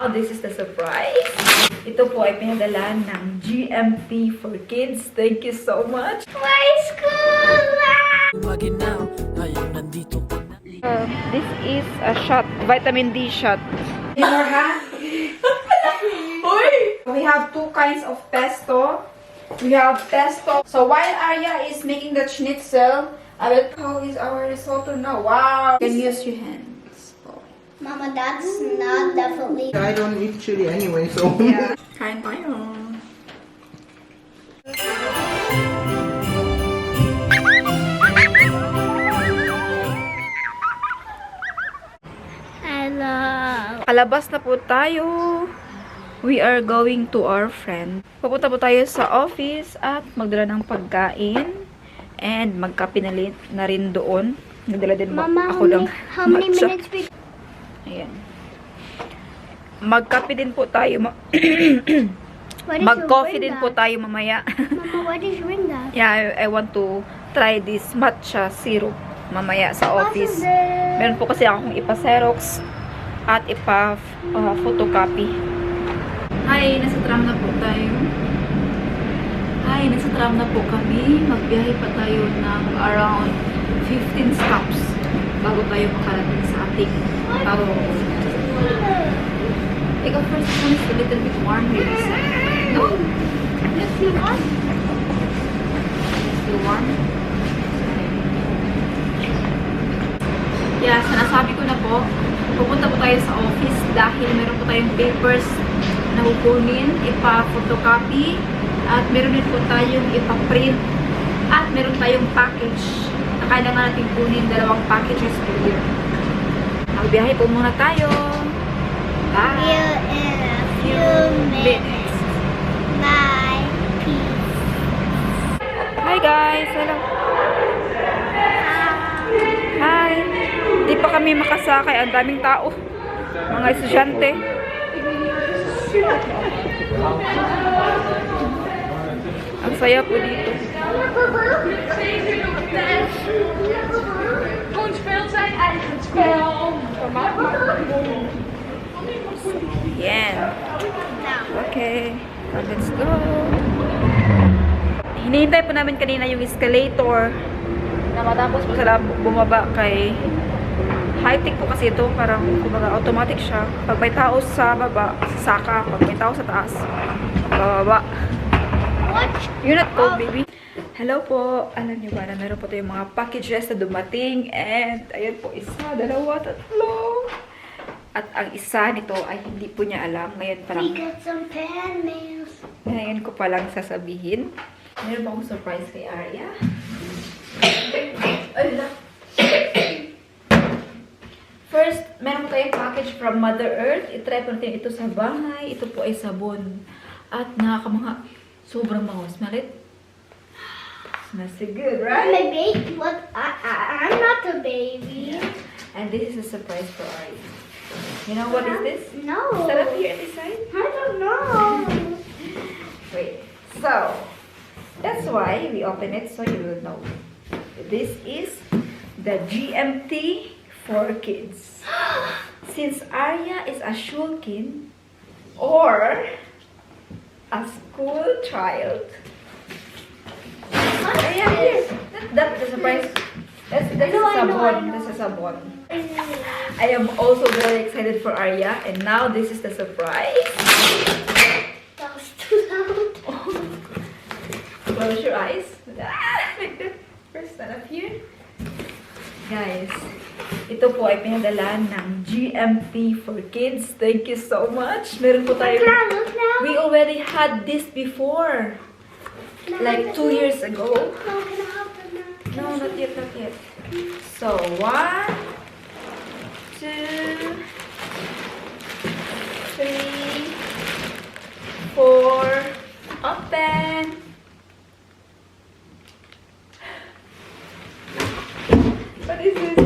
Oh, this is the surprise. Ito po ay pinadala ng GMT for Kids. Thank you so much. My school! This is a shot, vitamin D shot. In our hand, we have two kinds of pesto. We have pesto. So while Arya is making the schnitzel, I will. How is our risotto now? Wow! You can use your hands. Oh. Mama, that's not definitely. I don't eat chili anyway, so. Yeah. Kain tayo. Hello. Kalabas na po tayo. We are going to our friend. Pupunta po tayo sa office at magdala ng pagkain. And magkapinalit na rin doon. Nagdala din Mama, ako ng how many matcha. minutes we... Ayan. Magkape din po tayo. Why did you Mag-coffee bring din po that? tayo mamaya. Mama, why did you bring that? Yeah, I want to try this matcha syrup mamaya sa office. Meron po kasi akong ipa-xerox at ipa-photocopy. Hi, nasa tram na po tayo. Hi, nasa tram na po kami. Magbiyahe pa tayo ng around 15 stops bago tayo makarating sa ating ikaw first one is a little bit warm maybe. No? Let's see warm. Still warm? Yeah, sinasabi ko na po, pupunta po tayo sa office dahil meron po tayong papers na kukunin, ipa-photocopy, at meron din po tayong ipa-print, at meron tayong package na kailangan natin kunin, 2 packages per year. Magbiyahe po muna tayo. Bye! See you in a few minutes. Bye. Peace. Hi guys! Hello! Hi! Hindi pa kami makasakay. Ang daming tao. Mga estudyante. Ang saya po dito. Yan. Okay. Let's go. Hinihintay po namin kanina yung escalator na matapos po sila bumaba kay high-tech po kasi ito. Parang kumbaga automatic siya. Pag may tao sa baba, saka. Pag may tao sa taas, bababa. You're not cold, baby. Hello po. Alam niyo ba na meron po tayong mga packages na dumating. And ayan po, 1, 2, 3. At ang isa nito ay hindi po niya alam. Ngayon pa lang. We got some fan mails. Ngayon ko palang sasabihin. Meron ba akong surprise kay Arya? First, meron tayong package from Mother Earth. I-try po natin ito sa bahay. Ito po ay sabon. At nakakamangha. Sobrang bango. Smell it? Smells so good, I'm right? a baby. What? I'm not a baby. And this is a surprise for Arya. You know what is this? No. Set up here this side. I don't know. Wait. So, that's why we open it so you will know. This is the GMT for kids. Since Arya is a shulkin or a school child. Ayan, here. That's the surprise. That's a sabon. That's a sabon. I am also very excited for Arya, and now this is the surprise. That was too loud. Close your eyes. Like that. First, stand up here. Guys, ito po ay pinadala ng GMT for Kids. Thank you so much. Meron po tayo. Can I look now? We already had this before. Like 2 years ago. No, can I help them now? No, not yet, not yet. So, 1, 2, 3, 4, open. What is this?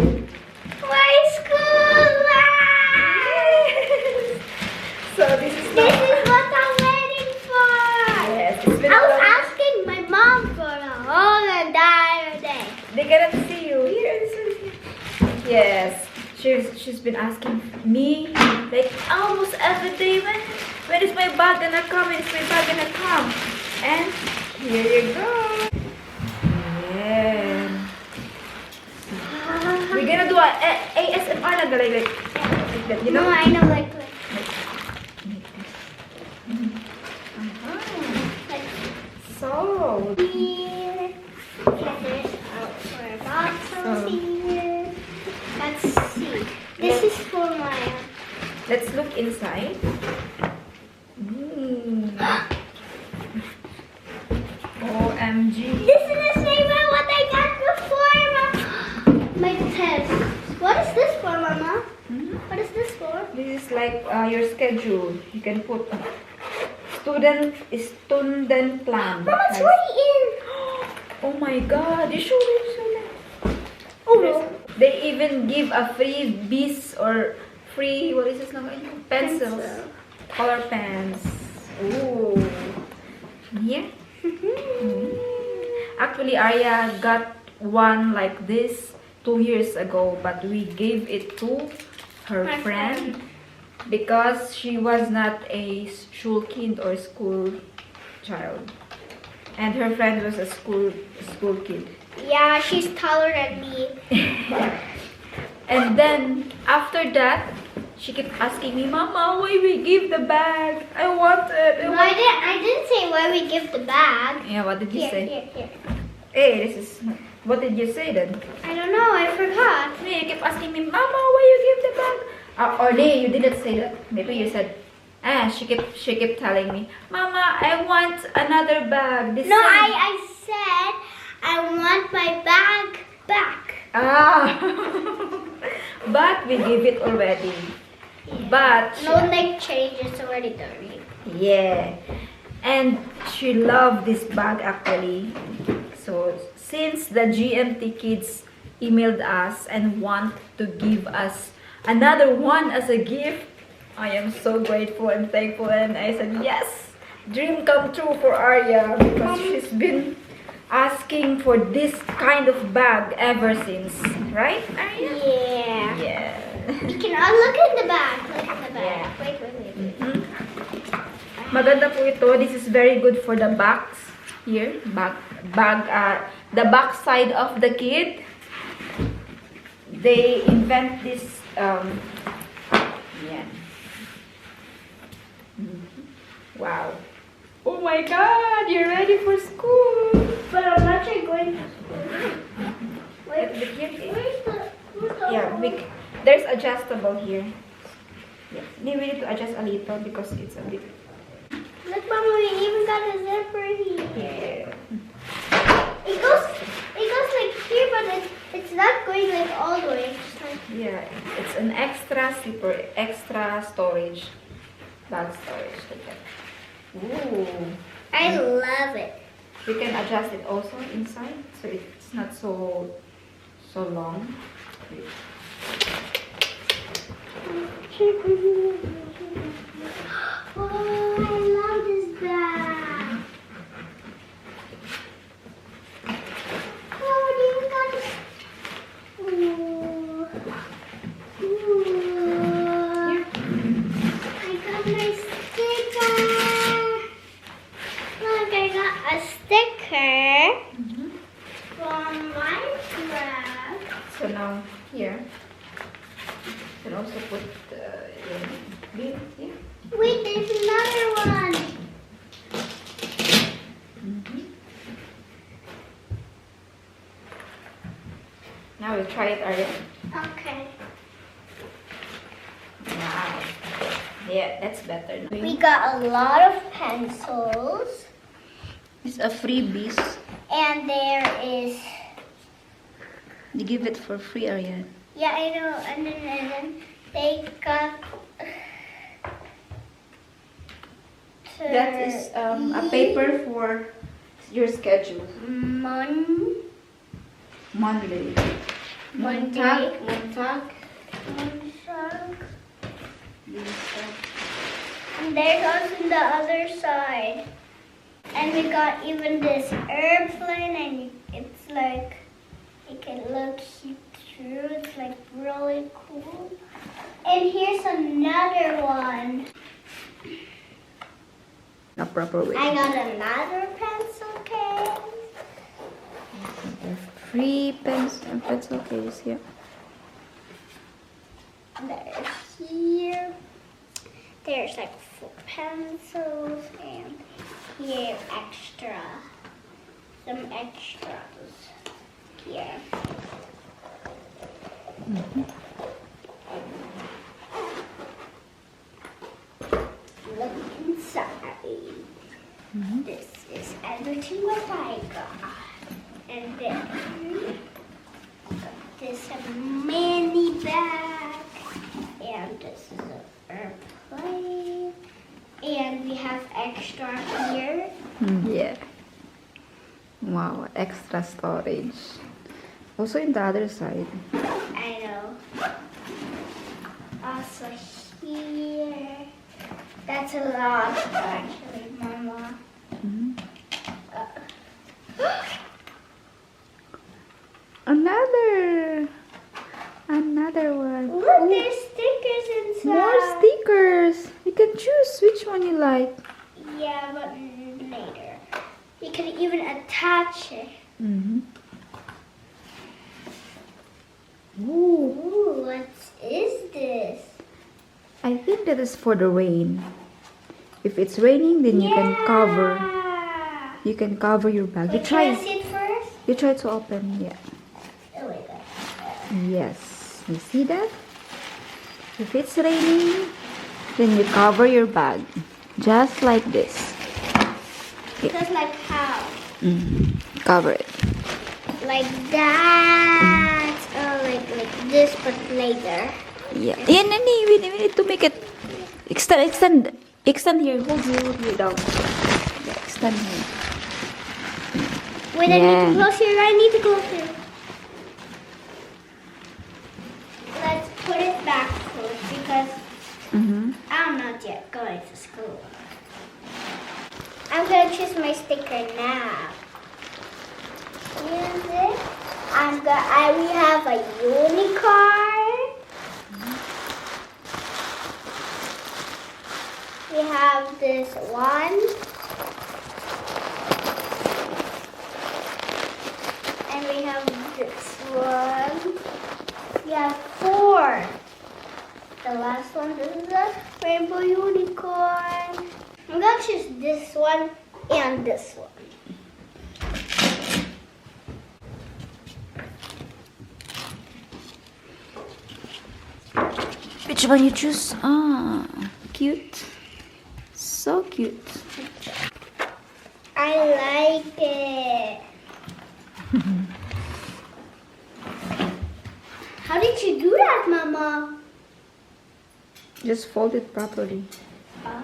My school life! So, this is This is what I'm waiting for! Yes, it's been I was a long. asking my mom for a whole entire day. They cannot see you. Here, this is here. Yes. she's been asking me like almost every day, when is my bag gonna come? When is my bag gonna come? And here you go. Yeah. We're gonna do a ASMR na like that, you know? No, I know, like So, here. Yeah, there's our boxes here. Let's see. This is for my. let's look inside. OMG. This is the same as what I got before, Mama. My test. What is this for, Mama? What is this for? This is like your schedule. You can put student plan. Mama, it's already in. Oh my God! You show them. Oh no. They even give a free bees or free, what is this now? Pencils. Pencil. Color pens. Ooh. Yeah. Actually, Arya got one like this 2 years ago, but we gave it to her My friend because she was not a school kid or school child. And her friend was a school kid. Yeah, she's taller than me. And then after that, she kept asking me, Mama, why we give the bag? I want it. No, I didn't say why we give the bag. Yeah, what did you Here, say? here. Hey, this is. What did you say then? I don't know. I forgot. Yeah, you kept asking me, Mama, why you give the bag? Or you didn't say that. Maybe you said. She kept telling me, Mama, I want another bag. The No, same." I said I want my bag back. Ah. But we give it already. But No neck change. It's already dirty. yeah, and she loved this bag actually. So since the GMT kids emailed us and want to give us another one as a gift, I am so grateful and thankful, and I said yes, dream come true for Arya because she's been asking for this kind of bag ever since, right, Arya? Yeah. Yeah. You can look in the bag. Look in the bag. Yeah. Wait. Mhm. Maganda po ito. This is very good for the backs here. The back side of the kid. They invent this. Yeah. Wow. Oh my God! You're ready for school. But I'm not sure going to school. At the kid. Where's the Yeah, there's adjustable here. Yeah. We need to adjust a little because it's a bit. Look, Mama, we even got a zipper here. Yeah. It goes like here, but it's not going like all the way. It's like, Yeah, it's an extra zipper, extra storage, bag storage. Like that. Ooh. I love it. We can adjust it also inside, so it's not so long. Oh, I love this bag. Oh, you got this. Ooh. I got my sticker. Look, I got a sticker from Minecraft. So now here, you can also put your bin here. Wait, there's another one. Now we'll try it, Arya. Okay. Wow. Yeah, that's better. Now. We got a lot of pencils. It's a freebies. And there is, They give it for free, Arya. yeah, I know. And then they got. That is a paper for your schedule. Monday. Monday. Monday. Montag. And there goes on the other side. And we got even this airplane, and it's like, you can look true. It's like really cool. And here's another one. A proper way. I got another pencil case. Free pencil case here. There's here. There's like 4 pencils and here extra. Some extras here. Look inside. This is everything what I got. And then this a mini bag. And this is an airplane. And we have extra here. Yeah. Wow, extra storage. Also in the other side. I know. Also here. That's a lot actually, Mama. Another one. Look, there's stickers inside. More stickers. You can choose which one you like. Yeah, but later. You can even attach it. Ooh. Ooh, what is this? I think that is for the rain. If it's raining, then you can cover. Yeah. You can cover your bag. Wait, can I see it first? You try to open. Yeah. Oh, wait. Yes. You see that? If it's raining, then you cover your bag. Just like this. Just like how? Cover it. Like that. Oh, like this, but later. Yeah. Yeah, we need to make it. Extend here. Hold you down. Yeah, extend here. Wait, I need to close here. I need to close here. Let's put it back first because I'm not yet going to school. I'm going to choose my sticker now. Use it. We have a unicorn. We have this one. And we have this one. We have 4. The last one, this is a rainbow unicorn. I'm going to choose this one and this one. Which one you choose? Ah, cute. So cute. I like it. How did you do that, Mama? Just fold it properly. Oh.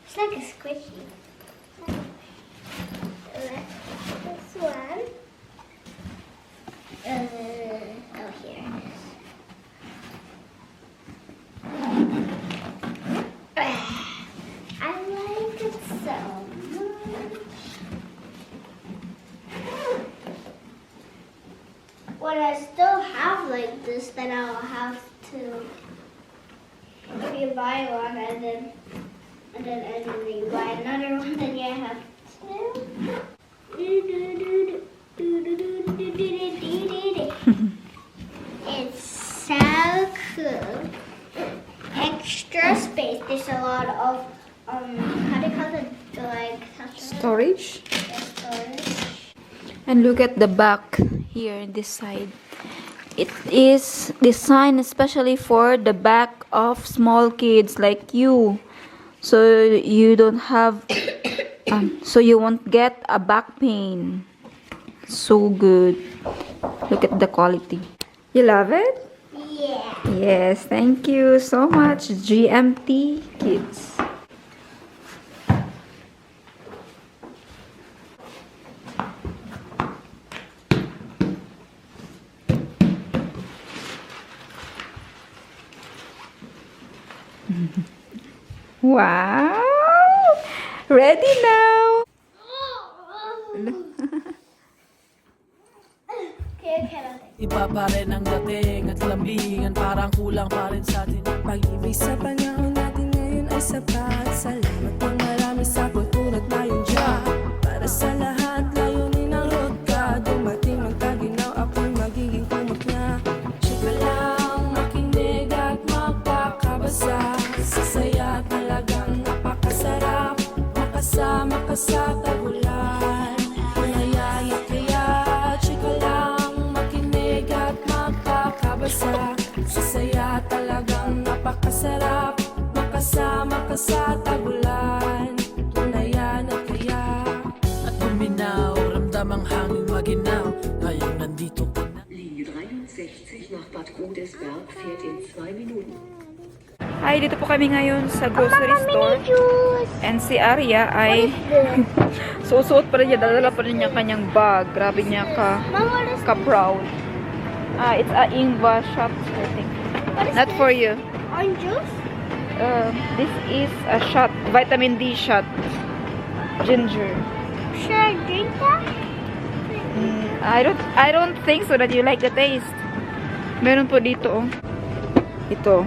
It's like a squishy. This one. Oh, here it is. I like it so much. When I still have like this, then I'll have to, if you buy one and then you buy another one, then you have two. It's so cool. Extra space. There's a lot of how do you call it? Like Storage. storage. And look at the back here in this side. It is designed especially for the back of small kids like you. So you don't have so you won't get a back pain. So good. Look at the quality. You love it? Yeah. Yes, thank you so much, GMT Kids. Wow! Ready now! Iba pa rin ang dating at lambingan, parang kulang pa rin sa atin. Pag-ibig sa panahon natin ngayon ay sapat. Salamat ng marami sa kultura at tayong dyan. Para sa lahat, layunin ang hudka. Dumating ng taginaw, ako'y magiging kumot na. Chika lang, makinig at magpakabasa. Sasaya talagang napakasarap. Makasama ka sa tagulan. Nayaya kaya, chika lang, makinig at magpakabasa. Sasaya talagang napakasarap. Makasama ka sa tagulan. Tunayan at kaya. At buminaw, ramdam ang hangin maginaw. Ngayong nandito ka na. Linie 63 nach Bad Godesberg fährt in 2 Minuten. Hi, dito po kami ngayon sa grocery store. Juice. And si Arya ay susuot pa rin niya, dala pa rin niya kanyang bag. Grabe niya Mom, what is ka-proud. It's a Ingva shot, I think. What is Not this? for you. Orange juice? This is a shot, vitamin D shot. Ginger. Should I drink that? I don't think so that you like the taste. Meron po dito, oh. Ito.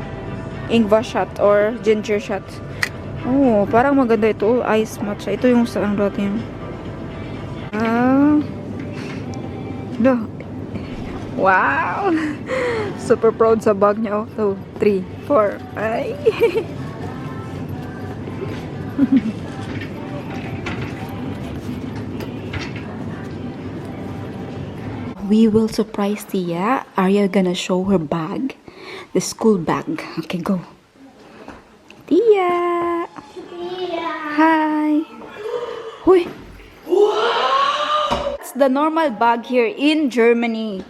Ingva shot or ginger shot. Oh, parang maganda ito. Ice matcha. Ito yung sa ang dati. Wow! Super proud sa bag niya. Oh, 2, 3, 4. Ay! We will surprise Tia. Arya gonna show her bag. The school bag. Okay, go. Tia! Yeah. Hi! Huy! It's the normal bag here in Germany.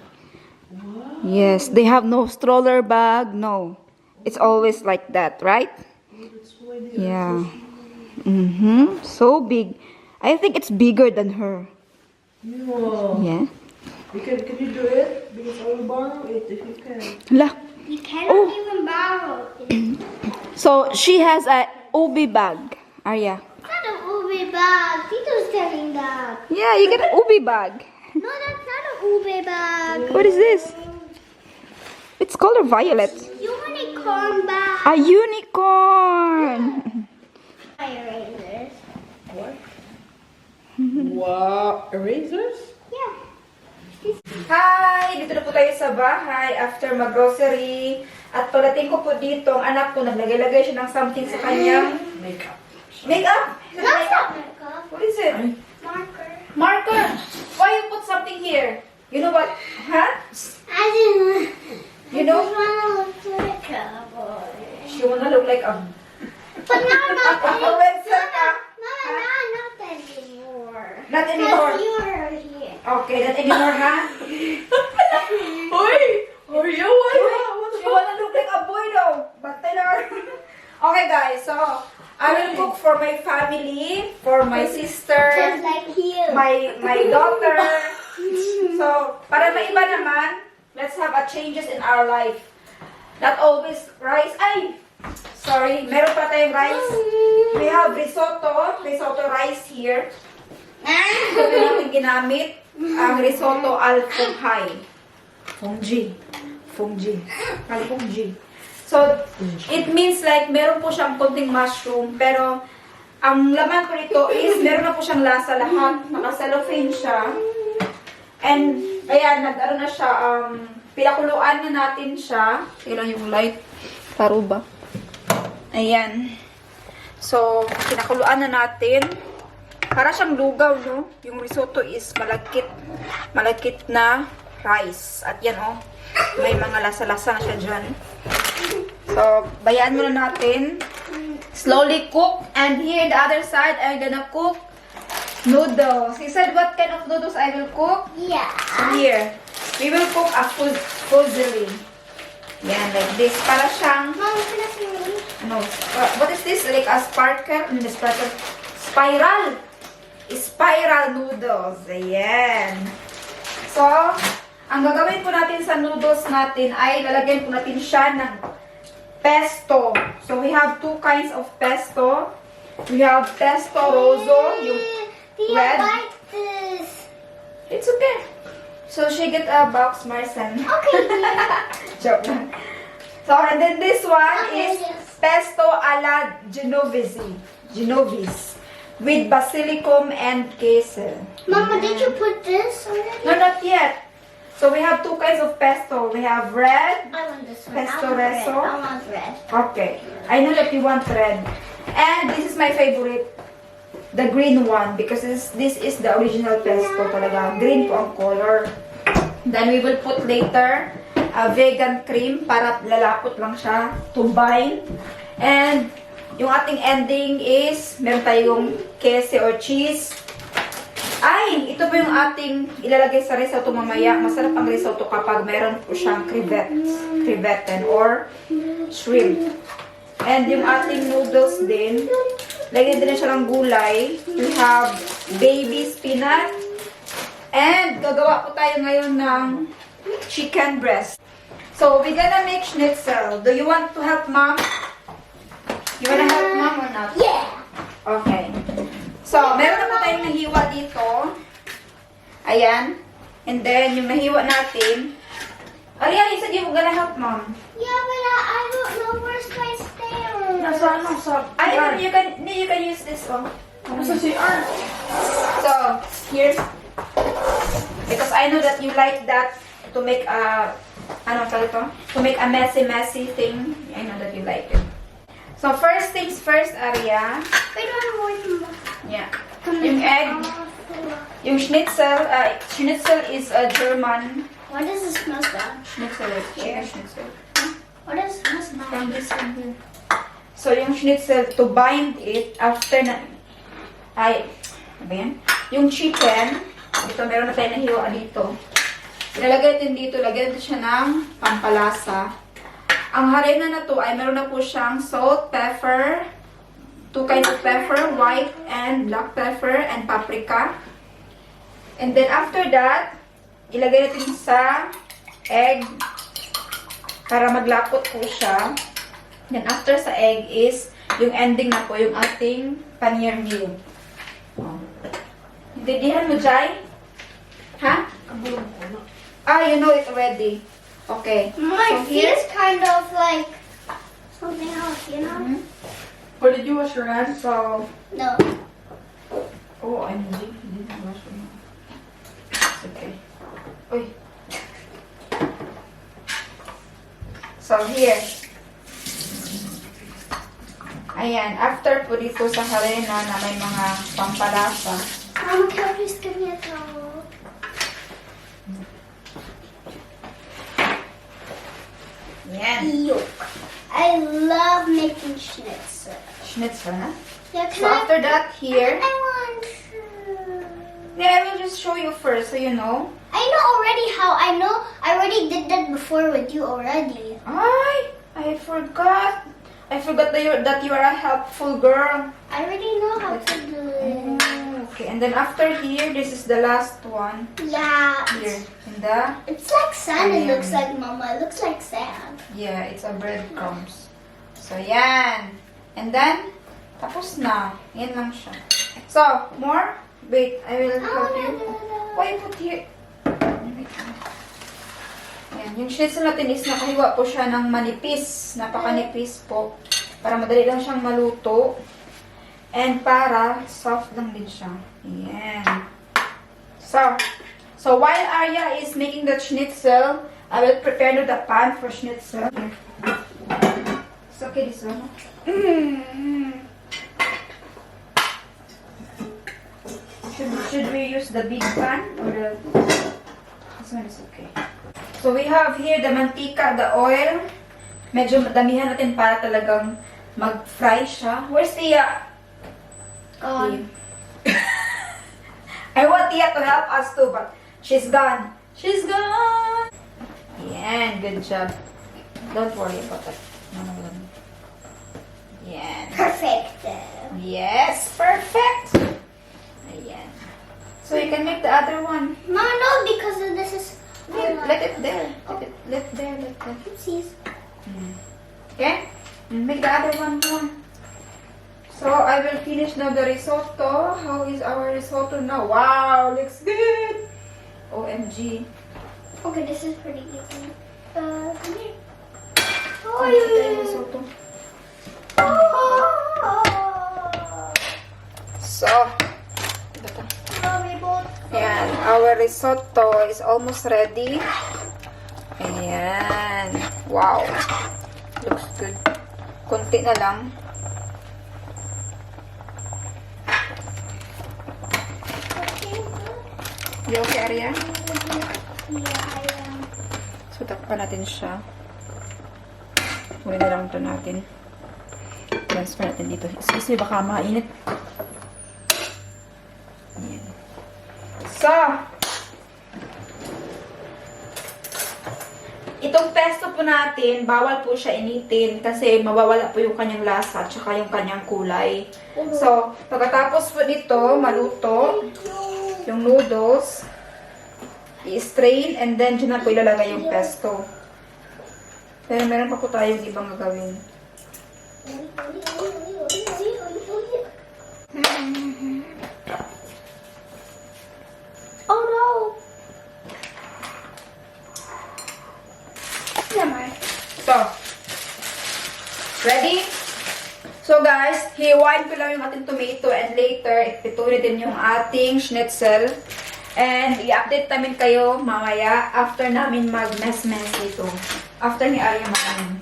Yes, they have no stroller bag. No. It's always like that, right? Yeah. So big. I think it's bigger than her. Yeah. Can you do it? Because I will borrow it if you can. La. You cannot even borrow it. So she has a Ubi bag. Arya. It's not an Ube bag. Tito's telling that. Yeah, you get an Ubi bag. No, that's not an Ube bag. What is this? It's color violet. Unicorn bag. A unicorn. Erasers. Wow. Erasers? Yeah. Hi! Dito na po tayo sa bahay after mag-grocery. At pagdating ko po dito, ang anak ko naglagay-lagay siya ng something sa kanyang Makeup. makeup. Is it That's makeup? not makeup. What is it? Marker. Marker. Why you put something here? You know what? Huh? I didn't. You know? I just want to look like a cowboy. She wanna look like a But now not anymore. influencer ka. Mama, not anymore. Not anymore. Because you're here. Okay, not anymore, ha? Oi! Oreo, She wanna look like a boy though. But okay guys, so I will cook for my family, for my sister, Just like you. my daughter. So, para maiba naman, let's have a changes in our life. Not always rice. Ay! Sorry, meron pa tayong rice. We have risotto rice here. So, ito natin ginamit ang risotto al funghay. Fungji. So, it means like meron po siyang konting mushroom, pero ang laman po nito is meron na po siyang lasa lahat. Naka-cellophane siya. And, ayan, nag-ano na siya, pinakuluan na natin siya. Ilang yung light. Taro ba? Ayan. So, pinakuluan na natin. Para siyang lugaw, no? Yung risotto is malagkit na rice. At yan, oh. May mga lasa-lasa na siya dyan. So, bayaan muna natin. Slowly cook. And here, the other side, I'm gonna cook noodles. He said, what kind of noodles I will cook? Yeah. So here, we will cook a fusilli. Yan, like this. Para siyang, Mom, can I see me? ano, what is this? Like a sparkle? Spiral. Spiral noodles. Ayan. So, ang gagawin po natin sa noodles natin ay lalagyan po natin siya ng pesto. So, we have two kinds of pesto. We have pesto rosso, yung Tia, red. bite this. It's okay. So she get a box, Marcel. Okay. Joke lang. So, and then this one Okay, is yes. pesto alla Genovese with basilicum and queso. Mama, did you put this already? No, not yet. So we have two kinds of pesto. We have red. I want this one. Pesto I want red. reso? I want red. Okay. I know that you want red. And this is my favorite. The green one. Because this is the original pesto talaga. Green po ang color. Then we will put later a vegan cream para lalapot lang siya to bind. And yung ating ending is meron tayong queso or cheese. Ay, ito po yung ating ilalagay sa risotto mamaya. Masarap ang risotto kapag meron po siyang crevetten or shrimp. And yung ating noodles din, lagyan din na siya ng gulay. We have baby spinach. And gagawa po tayo ngayon ng chicken breast. So, we're gonna make schnitzel. Do you want to help mom? You wanna help mom or not? Yeah. Okay. So, meron na po tayong nahiwa dito. Ayan. And then, yung nahiwa natin. Ariel, you said you were gonna help mom. Yeah, but I don't know where's my stairs. Nasa Ay, you can use this one. Nasa CR. So, here. Because I know that you like that to make a, ano tawag ito? To make a messy thing. I know that you like it. So, first things first, Aria. Wait, one more. Yeah. Yung egg. Yung schnitzel. Schnitzel is a German What does it smell like? schnitzel. Chicken schnitzel. What does it smell like? From this one here. So, yung schnitzel, to bind it, after na, ay, ano ba yan? Yung chicken, ito, meron na tayo nahiwa dito. Ilalagay din dito, lagyan din siya ng pampalasa. Ang harina na to ay meron na po siyang salt, pepper, two kinds of pepper, white and black pepper, and paprika. And then after that, ilagay natin sa egg para maglapot po siya. Then after sa egg is yung ending na po yung ating paneer meal. Oh. Intindihan mo, Jai? Ha? Ah, you know it already. Okay. My So feet here, is kind of like something else, you know? Or did you wash your hands? so, No. oh, I'm you didn't wash your hands. It's okay. Uy. So here. Ayan, after po dito sa harina na may mga pampalasa, Mama, can you please give me a towel? yan. Yuck. I love making schnitzel. Schnitzel, na? Yeah, So after that, here, I want to. yeah, I will just show you first so you know. I know already how. I already did that before with you already. Ay, I forgot. I forgot that you are a helpful girl. I already know how to do it. Okay, and then after here, this is the last one. Yeah. Here, in the, It's like sand, it Ayan. looks like, Mama. It looks like sand. yeah, it's a breadcrumbs. So, yan. And then, tapos na. Yan lang siya. So, more? Wait, I will help you. Why you put here? Yan, yung schnitzel natin is nakahiwa po siya ng manipis. Napakanipis po. Para madali lang siyang maluto. And para soft lang din siya. Yan. So while Arya is making the schnitzel, I will prepare the pan for schnitzel. It's okay this one. Should we use the big pan or the this one is okay. So we have here the mantika, the oil. Medyo damihan natin para talagang mag-fry siya. Where's Tia? Gone. I want Tia to help us too, but she's gone. She's gone! Yan, good job. Don't worry about that. Yan. Perfect. Yes, perfect! Ayan. So you can make the other one. No, no, because this is. Let it there. Let there. Oopsies. Okay? Make the other one more. So I will finish now the risotto. How is our risotto now? Wow, looks good! OMG. Okay, this is pretty easy. Come here. Oh, Ito yung risotto. So, ito to. Mommy, both. Ayan, our risotto is almost ready. Ayan. Wow. Looks good. Kunti na lang. You okay, Arya? Yeah, I am. So, takpan natin siya. Huwag na lang ito natin. Transfer natin dito. Excuse me, baka mainit. Ayan. So, itong pesto po natin, bawal po siya initin kasi mawawala po yung kanyang lasa at saka yung kanyang kulay. So, pagkatapos po nito, maluto, yung noodles, i-strain, and then dyan na po ilalagay yung pesto. Pero meron pa po tayong ibang gagawin. Oh no! Never mind. So, ready? So guys, hiwain ko lang yung ating tomato and later, ipituloy din yung ating schnitzel. And i-update namin kayo mamaya after namin mag-mess-mess ito. After ni Arya mag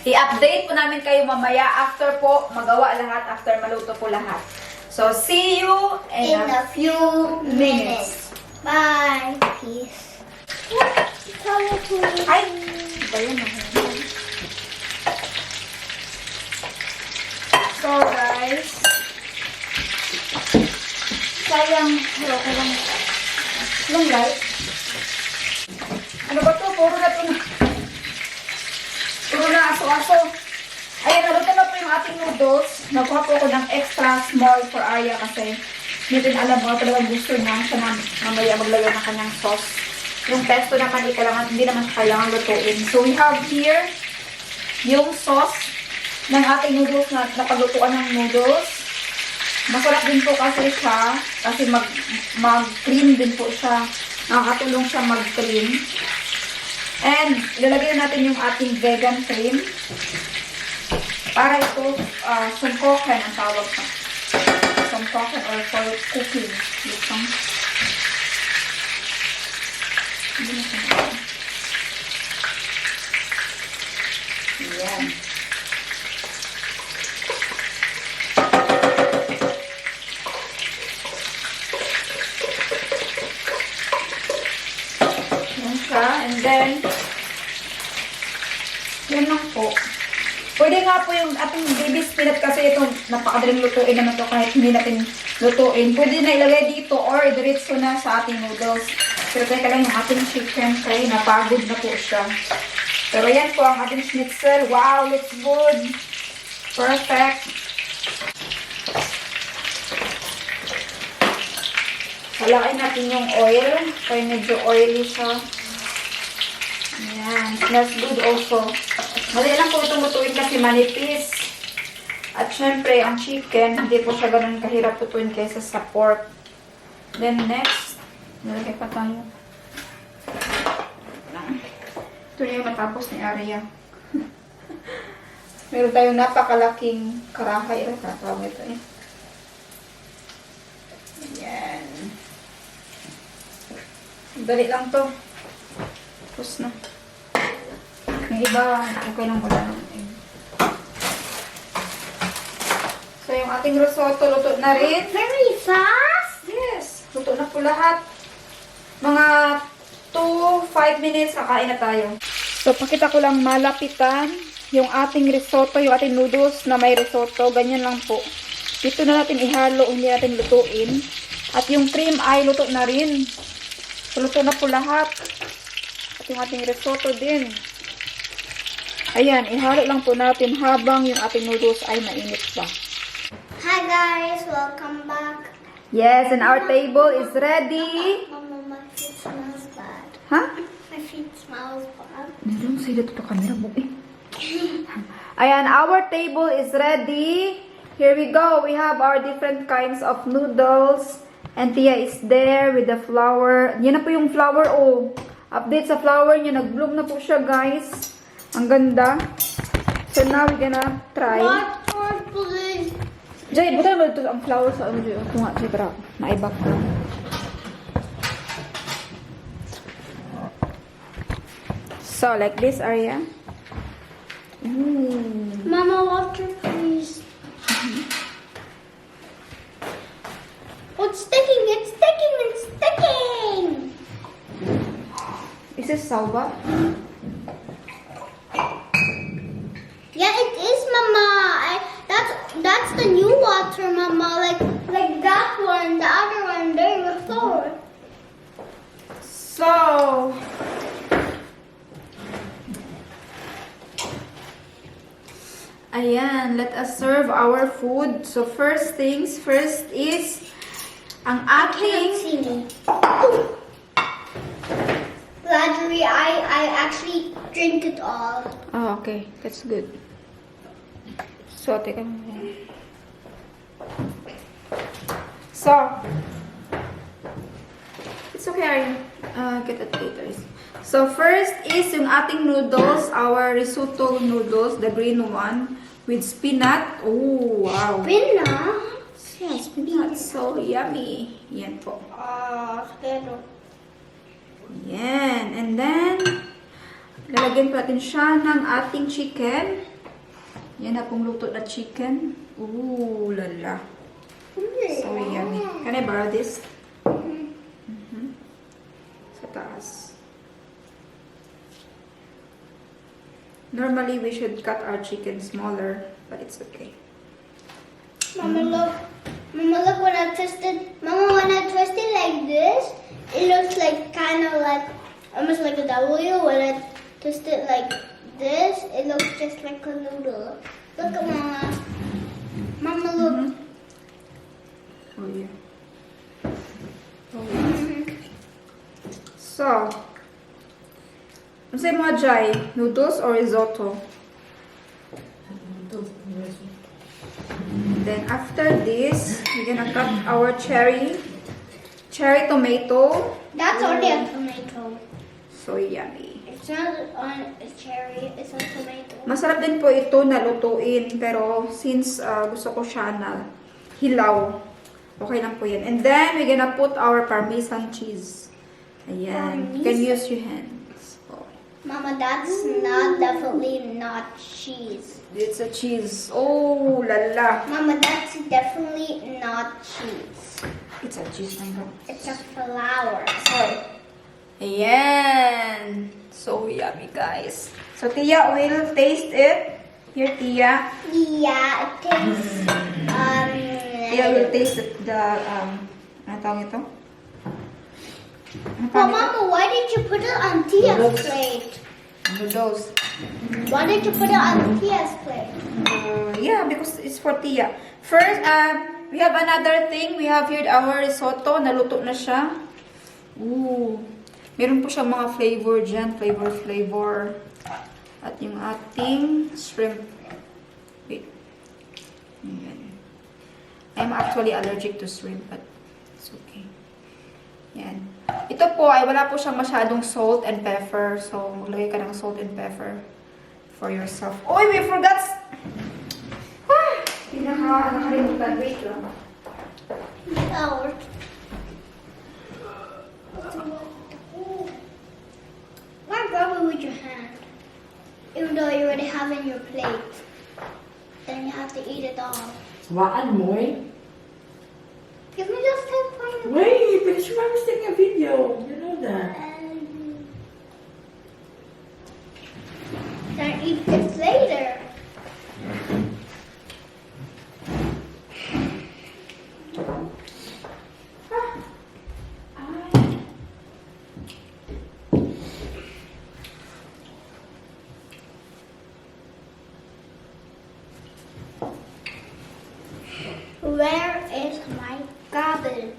I-update po namin kayo mamaya after po magawa lahat, after maluto po lahat. So, see you In a few minutes. Bye. Peace. Tell me to Ay! Ba yun? So, guys. Sayang. Hello, lang. Long light. Ano ba to? Puro na to. Puro na aso-aso. Ayan, naluto na po yung ating noodles. Nakuha po ako ng extra small for Arya kasi hindi din alam mo talagang gusto niya. Siya na mamaya maglagay ng kanyang sauce. Yung pesto naman, hindi naman siya kailangan lutuin. So, we have here yung sauce ng ating noodles na napaglutuan ng noodles. Masarap din po kasi siya kasi mag-cream din po siya. Nakakatulong siya mag-cream. And, ilalagay natin yung ating vegan cream. Para ito, sungkokan ang tawag pa. Sungkokan or for cooking. Lutong. Ayan. Yan siya. And then, yan lang po. Pwede nga po yung ating baby spinach kasi itong napakadaling lutuin naman to kahit hindi natin lutuin. Pwede na ilagay dito or diretso na sa ating noodles. Pero teka lang yung ating chicken fry, napagod na po siya. Pero yan po ang ating schnitzel. Wow, looks good. Perfect. Halain natin yung oil. Kaya medyo oily siya. Ayan. Smells good also. Madali lang po itong lutuin kasi manipis. At syempre, ang chicken, hindi po siya ganun kahirap lutuin kaysa sa pork. Then next, nalagay pa tayo. Ito na yung matapos ni Arya. Meron tayong napakalaking karahay. Tawag ito eh. Ayan. Dali lang to. Tapos na. Yung iba, okay lang wala naman. So, yung ating risotto, luto na rin. Very fast. Yes, luto na po lahat. Mga 2-5 minutes, kakain na tayo. So, pakita ko lang malapitan yung ating risotto, yung ating noodles na may risotto. Ganyan lang po. Dito na natin ihalo, hindi natin lutuin. At yung cream ay luto na rin. So, luto na po lahat. At yung ating risotto din. Ayan, ihalo lang po natin habang yung ating noodles ay mainit pa. Hi guys, welcome back. Yes, and our table is ready. Mama, my feet smells bad. Huh? My feet smells bad. Meron sila ito camera mo eh. Ayan, our table is ready. Here we go. We have our different kinds of noodles. And Tia is there with the flour. Yan na po yung flour, oh. Update sa flower niya. Nag-bloom na po siya, guys. Ang ganda. So now we're gonna try. Water, please. Jay, buta mo ito ang flower sa ano dyan. Ito nga, Jay, para maibak ko. So, like this, Arya. Mama, water, please. Oh, it's sticking, it's sticking, it's sticking. Is this salva? Yeah, it is, Mama. That's the new water, Mama. Like that one, the other one there before. So, ayan, let us serve our food. So, first things first is ang ating... See me. Ladry, I actually drink it all. Oh, okay. That's good. So, teka lang. So, it's okay, Arya. Get it later. So, first is yung ating noodles, our risotto noodles, the green one, with spinach. Oh, wow. Spinach? Yeah, spinach. So yummy. Yan po. Pero. Yan. And then, lalagyan pa natin siya ng ating chicken. Yan na pong luto na chicken. Ooh, lala. So yummy. Can I borrow this? Sa taas. Normally, we should cut our chicken smaller, but it's okay. Mama, look. Mama, look when I twisted. Mama, when I twisted like this, it looks like kind of like almost like a W. When I twist it like this, it looks just like a noodle. Look at Mama. Mama, look. Oh, yeah. Oh, yeah. So, ano sa'yo mga Jai? Noodles or risotto? Then after this, we're gonna cut our cherry tomato. That's only a tomato. So yummy. It's not on a cherry. It's a tomato. Masarap din po ito na lutuin, pero since gusto ko siya na hilaw, okay lang po yan. And then, we're gonna put our parmesan cheese. Ayan. You can use your hands. Oh. Mama, that's not definitely not cheese. It's a cheese. Oh, lala. Mama, that's definitely not cheese. It's a cheese lang. It's a flour. Sorry. Ayan. So yummy, guys. So, Tia will taste it. Here, Tia. Yeah, it tastes. Tia will taste the ano tawag ito? Ano But tawag ito? Mama, why did you put it on Tia's plate? Noodles. Why did you put it on Tia's plate? Yeah, because it's for Tia. First, we have another thing. We have here our risotto. Naluto na siya. Ooh. Meron po siyang mga flavor dyan. Flavor. At yung ating shrimp. Wait. Ayan. I'm actually allergic to shrimp, but it's okay. Yan. Ito po ay wala po siyang masyadong salt and pepper. So, maglagay ka ng salt and pepper for yourself. Oy, we forgot! Nakalimutan. Wait lang. Flour. Why rub it with your hand? Even though you already have it in your plate. Then you have to eat it all. Waan mo eh. Give me just 10 points. Wait, because your mom is taking a video. You know that. Then eat this later. Where is my garbage?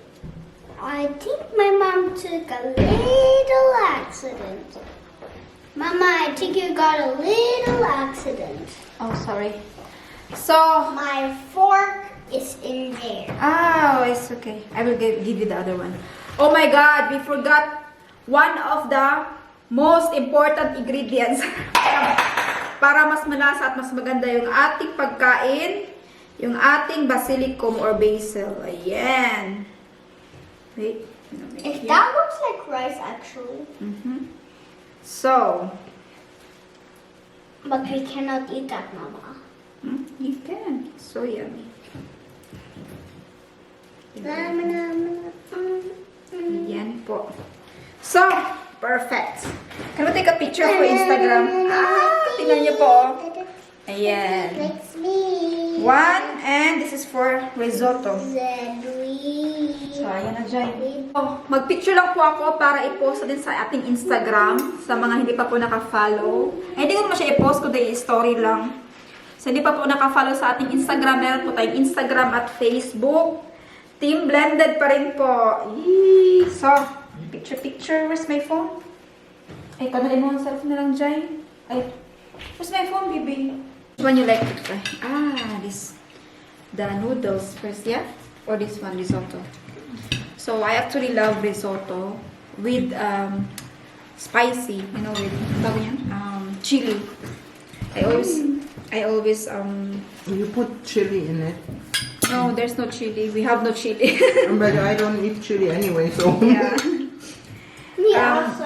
I think my mom took a little accident. Mama, I think you got a little accident. Oh, sorry. So, My fork is in there. oh, it's okay. I will give you the other one. Oh my God, we forgot one of the most important ingredients para mas malasa at mas maganda yung ating pagkain, yung ating basilicum or basil. Ayan. Wait. That looks like rice actually. So, But we cannot eat that, Mama. you can. So yummy. Yan po. So, perfect. Can we take a picture for Instagram? Tingnan niyo po. Ayan. Let's me. One, and this is for risotto. Zedwi. So, ayan na dyan. Oh, mag-picture lang po ako para i-post din sa ating Instagram sa mga hindi pa po naka-follow. Ay, hindi ko naman siya i-post, kundi i-story lang. So, hindi pa po naka-follow sa ating Instagram. Meron po tayong Instagram at Facebook. Team Blended pa rin po. Yee! So, picture. Where's my phone? Ay, kanalin mo ang cellphone na lang dyan. Ay, where's my phone, baby? Which one you like to try? This. The noodles first, yeah? Or this one, risotto. So, I actually love risotto with spicy, you know, with chili. I always You put chili in it. no, there's no chili. We have no chili. But I don't eat chili anyway, so. Yeah. Me also.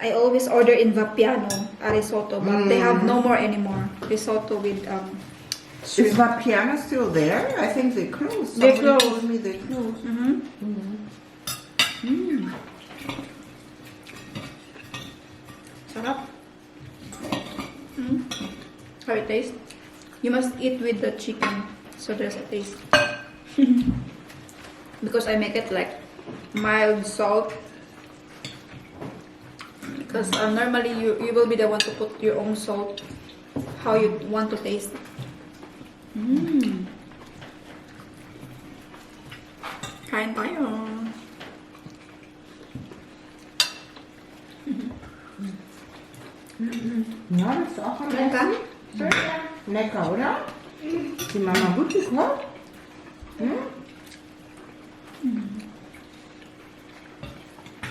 I always order in Vapiano a risotto, but they have no more anymore. Risotto with Is Vapiano still there? I think they closed. They Somebody closed. told me they closed. Sarap. How it tastes? You must eat with the chicken, so there's a taste. Because I make it like mild salt. Because normally you will be the one to put your own salt, how you want to taste. Kain tayo. Ja, das ist auch am Lecker? Lecker, oder? Die Mama gut gekocht?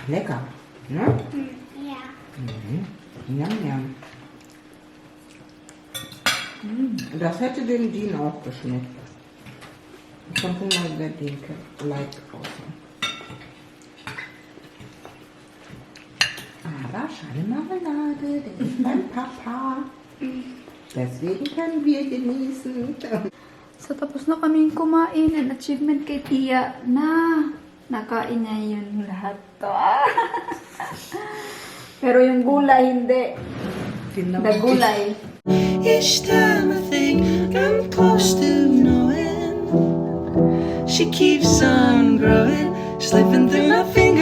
Lecker, ne? Yeah. Yum, yum. Das hätte dem Dean auch geschmeckt. Something like that Dean could like also. Aber schade Marmelade, der ist beim Papa. Deswegen können wir genießen. So, tapos na kaming kumain. An achievement kay Tia na nakain niya yun lahat to. Pero yung gulay, hindi. The gulay. Each time I think I'm close to knowing, she keeps on growing, slipping through my fingers.